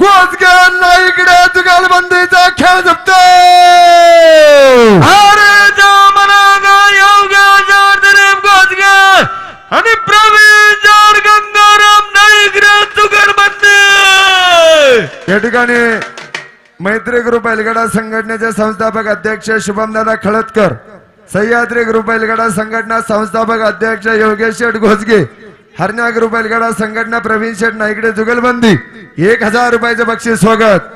गोसगावला इकडे जुगलबंदीचा खेळ जमतो. अरे जामनागा योगाचा दिलीप गोसगाव आणि प्रवीण जड गंगाराम नाईक जुगलबंदी. या ठिकाणी मैत्री ग्रुप बैलगाडा संघटनेचे संस्थापक अध्यक्ष शुभमदादा खळदकर, सह्याद्री ग्रुप बैलगाडा संघटना संस्थापक अध्यक्ष योगेश शेठ घोसगे, हरण्या ग्रुप बैलगाडा संघटना प्रवीण शेठ नाईकडे जुगलबंदी 1000 रुपयाचे बक्षीस स्वागत.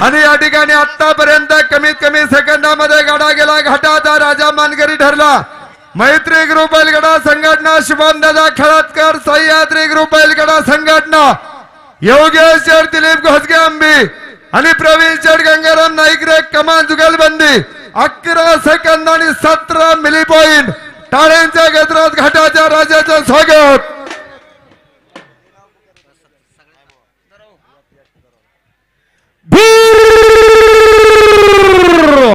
आणि या ठिकाणी आतापर्यंत कमीत कमी सेकंदामध्ये गाडा गेला. घाटाचा राजा मानकरी ठरला. मैत्री ग्रुप बैलगाडा संघटना शुभमदादा खळदकर, सह्याद्री ग्रुप बैलगाडा संघटना योगेश शेठ दिलीप घोसगे आंबी आणि प्रवीण शेठ गंगाराम नाईक कमान जुगलबंदी 11 सेकंद आणि 17 मिली पॉइंट. टाळ्यांच्या गजरात घाटाच्या राजाचं स्वागत.